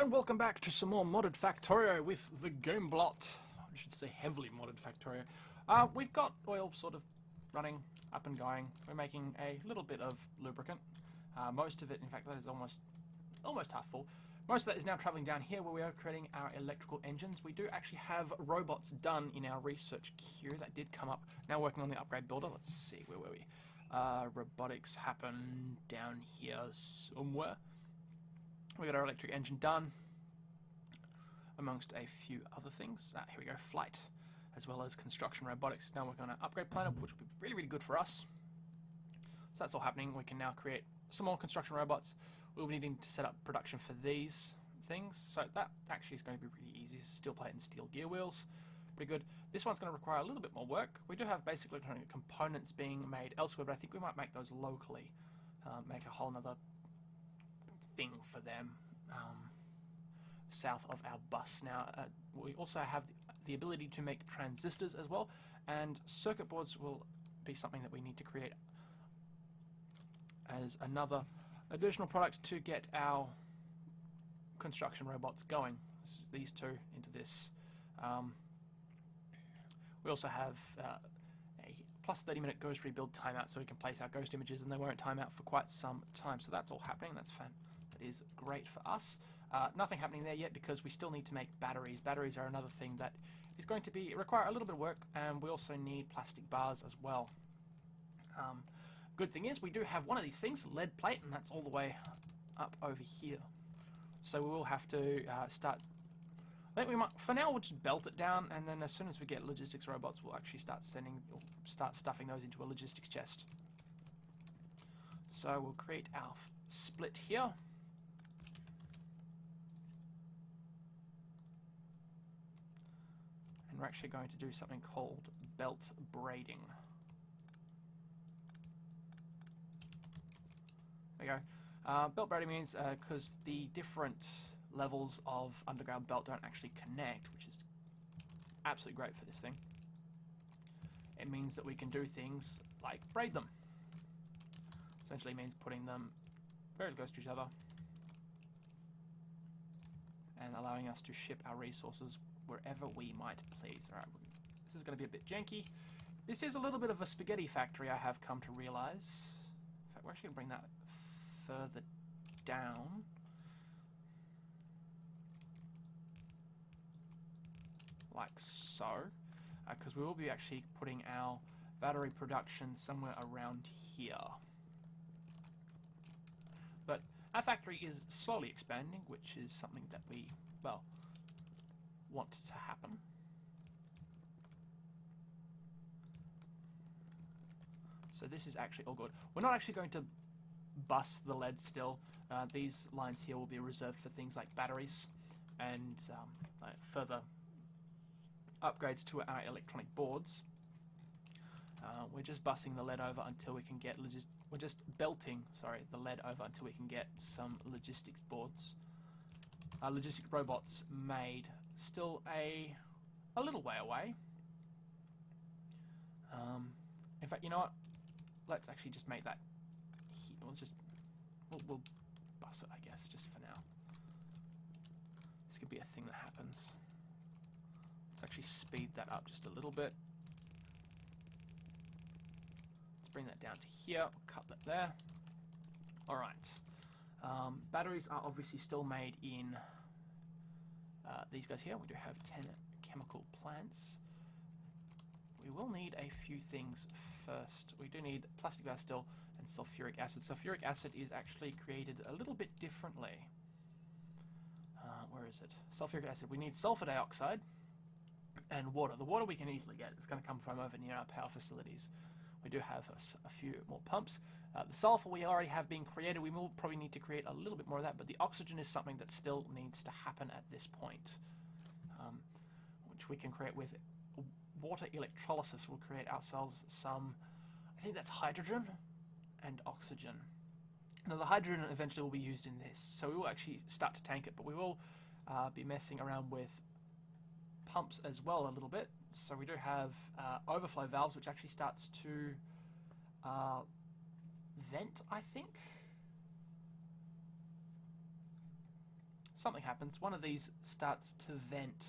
and welcome back to some more modded Factorio with the gameblot. I should say heavily modded Factorio. We've got oil sort of running, up and going. We're making a little bit of lubricant. Most of it, in fact, that is almost half full. Most of that is now travelling down here where we are creating our electrical engines. We do actually have robots done in our research queue. That did come up. Now working on the upgrade builder. Let's see, where were we? Robotics happen down here somewhere. We got our electric engine done, amongst a few other things. Here we go, flight, as well as construction robotics. Now working on an upgrade planet, which will be really, really good for us. So that's all happening. We can now create some more construction robots. We'll be needing to set up production for these things. So that actually is going to be pretty easy. Steel plate and steel gear wheels. Pretty good. This one's going to require a little bit more work. We do have basic electronic components being made elsewhere, but I think we might make those locally. Make a whole nother thing for them south of our bus. Now we also have the ability to make transistors as well, and circuit boards will be something that we need to create as another additional product to get our construction robots going. These two into this. We also have a plus 30-minute ghost rebuild timeout, so we can place our ghost images and they won't time out for quite some time. So that's all happening. That's fun. That is great for us. Nothing happening there yet because we still need to make batteries. Batteries are another thing that is going to require a little bit of work, and we also need plastic bars as well. Good thing is we do have one of these things, lead plate, and that's all the way up over here. So we will have to start. I think we might, for now, we'll just belt it down, and then as soon as we get logistics robots, we'll actually start stuffing those into a logistics chest. So we'll create our split here. And we're actually going to do something called belt braiding. There we go. Belt braiding means because the different levels of underground belt don't actually connect, which is absolutely great for this thing. It means that we can do things like braid them. Essentially means putting them very close to each other and allowing us to ship our resources wherever we might please. Alright, this is going to be a bit janky. This is a little bit of a spaghetti factory, I have come to realise. In fact, we're actually going to bring that further down. Like so. Because we will be actually putting our battery production somewhere around here. But our factory is slowly expanding, which is something that we, well, want to happen. So this is actually all good. We're not actually going to bust the lead still. These lines here will be reserved for things like batteries and further upgrades to our electronic boards. We're just busting the lead over until we can get we're just belting, sorry, the lead over until we can get some logistics boards, logistic robots made. Still a little way away. In fact, you know what? Let's actually just make that. We'll bus it, I guess, just for now. This could be a thing that happens. Let's actually speed that up just a little bit. Let's bring that down to here. We'll cut that there. Alright. Batteries are obviously still made in these guys here. We do have 10 chemical plants. We will need a few things first. We do need plastic bar still and sulfuric acid. Sulfuric acid is actually created a little bit differently. Where is it? Sulfuric acid. We need sulfur dioxide and water. The water we can easily get. It's going to come from over near our power facilities. We do have a few more pumps. The sulfur we already have been created. We will probably need to create a little bit more of that, but the oxygen is something that still needs to happen at this point, which we can create with water electrolysis. We'll create ourselves some, I think that's hydrogen and oxygen. Now the hydrogen eventually will be used in this, so we will actually start to tank it, but we will be messing around with pumps as well a little bit. So we do have overflow valves, which actually starts to vent, I think. something happens. One of these starts to vent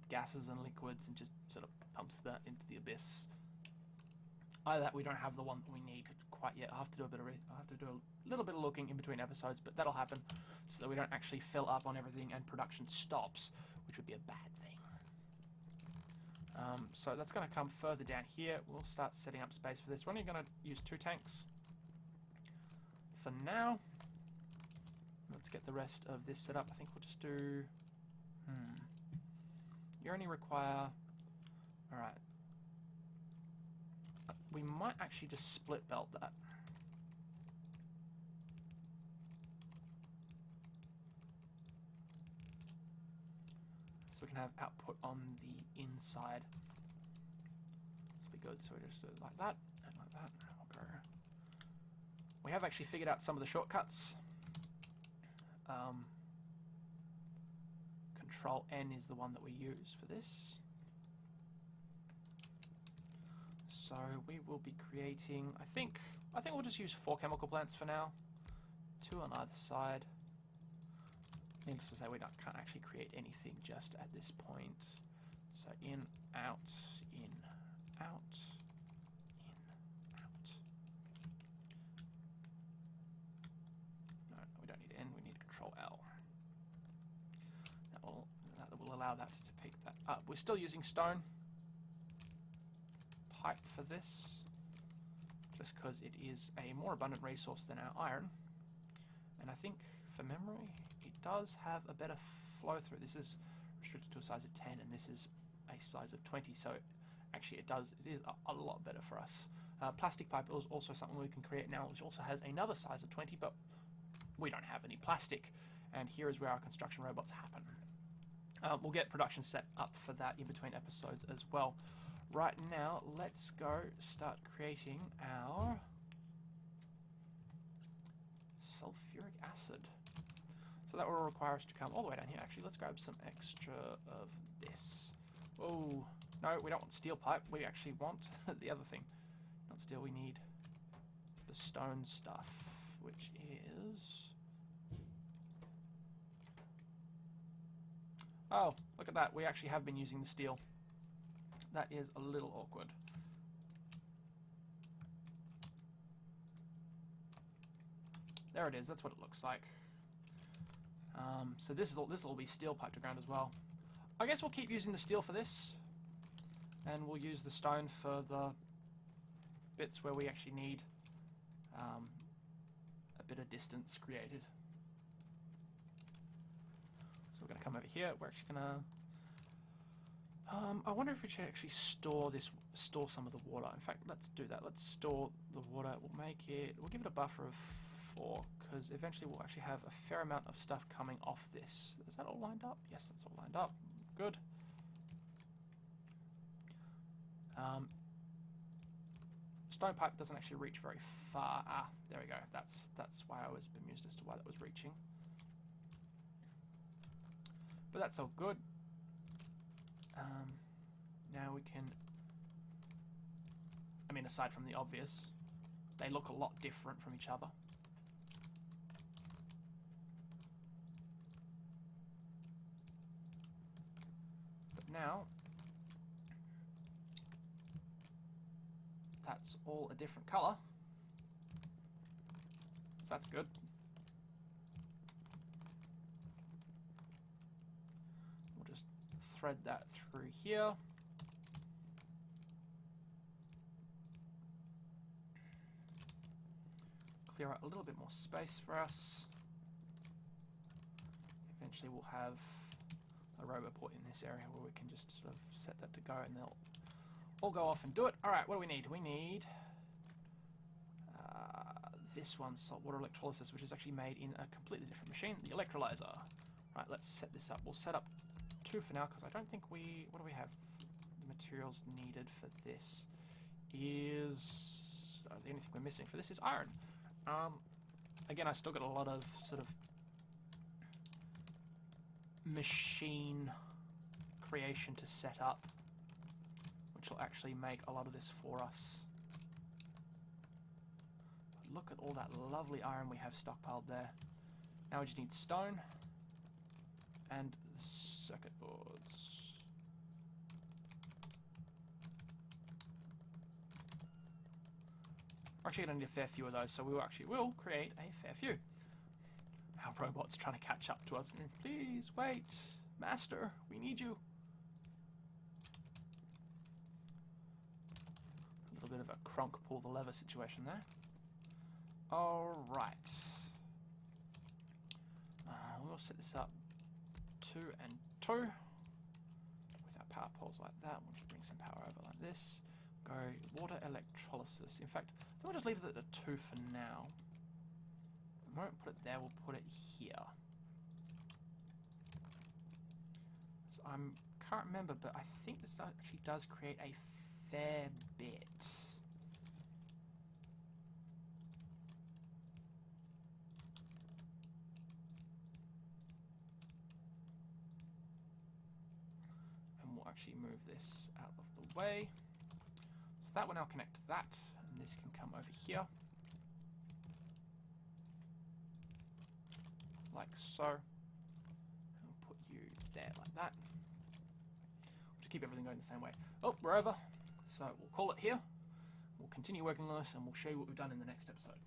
gases and liquids and just sort of pumps that into the abyss. Either that, we don't have the one that we need quite yet. I have to do a little bit of looking in between episodes, but that'll happen so that we don't actually fill up on everything and production stops, which would be a bad thing. So that's going to come further down here. We'll start setting up space for this. We're only going to use 2 tanks for now. Let's get the rest of this set up. I think we'll just do... You only require... Alright. We might actually just split belt that. So we can have output on the inside. This will be good. So we just do it like that and like that. And we'll go. We have actually figured out some of the shortcuts. Control N is the one that we use for this. So we will be creating, I think we'll just use 4 chemical plants for now. 2 on either side. Needless to say, we can't actually create anything just at this point. So in, out, in, out, in, out. No, we don't need N, we need Control L. That will allow that to pick that up. We're still using stone pipe for this, just because it is a more abundant resource than our iron. And I think, for memory, it does have a better flow through. This is restricted to a size of 10, and this is a size of 20, so actually it is a lot better for us. Plastic pipe is also something we can create now, which also has another size of 20, but we don't have any plastic, and here is where our construction robots happen. We'll get production set up for that in between episodes as well. Right now, let's go start creating our sulfuric acid. So that will require us to come all the way down here. Actually, let's grab some extra of this. Oh, no, we don't want steel pipe. We actually want the other thing. Not steel, we need the stone stuff, which is... Oh, look at that. We actually have been using the steel. That is a little awkward. There it is. That's what it looks like. So this will be steel pipe to ground as well. I guess we'll keep using the steel for this, and we'll use the stone for the bits where we actually need a bit of distance created. So we're going to come over here. We're actually going to... I wonder if we should actually store some of the water. In fact, let's do that. Let's store the water. We'll give it a buffer of 4, because eventually we'll actually have a fair amount of stuff coming off this. Is that all lined up? Yes, that's all lined up. Good. Stone pipe doesn't actually reach very far. Ah, there we go. That's why I was bemused as to why that was reaching. But that's all good. Now we can... I mean, aside from the obvious, they look a lot different from each other. But now, that's all a different colour. So that's good. We'll just thread that through here. Clear out a little bit more space for us. Eventually we'll have a roboport in this area where we can just sort of set that to go, and they'll all go off and do it. Alright, what do we need? We need this one, saltwater electrolysis, which is actually made in a completely different machine, the electrolyzer. Right, let's set this up. We'll set up 2 for now, because I don't think we... What do we have? The materials needed for this is... the only thing we're missing for this is iron. Again, I still got a lot of sort of machine creation to set up, which will actually make a lot of this for us. But look at all that lovely iron we have stockpiled there. Now we just need stone. and the circuit boards. We're actually going to need a fair few of those, so we will create a fair few. Our robot's trying to catch up to us. Please wait, Master, we need you. A little bit of a crunk pull the lever situation there. Alright. We'll set this up 2 and 2 with our power poles like that. We'll just bring some power over like this. Go water electrolysis. In fact, I think we'll just leave it at a 2 for now. We won't put it there, we'll put it here. So I can't remember, but I think this actually does create a fair bit. And we'll actually move this out of the way. So that will now connect to that, and this can come over here. Like so. And we'll put you there like that. We'll just keep everything going the same way. Oh, we're over. So we'll call it here. We'll continue working on this and we'll show you what we've done in the next episode.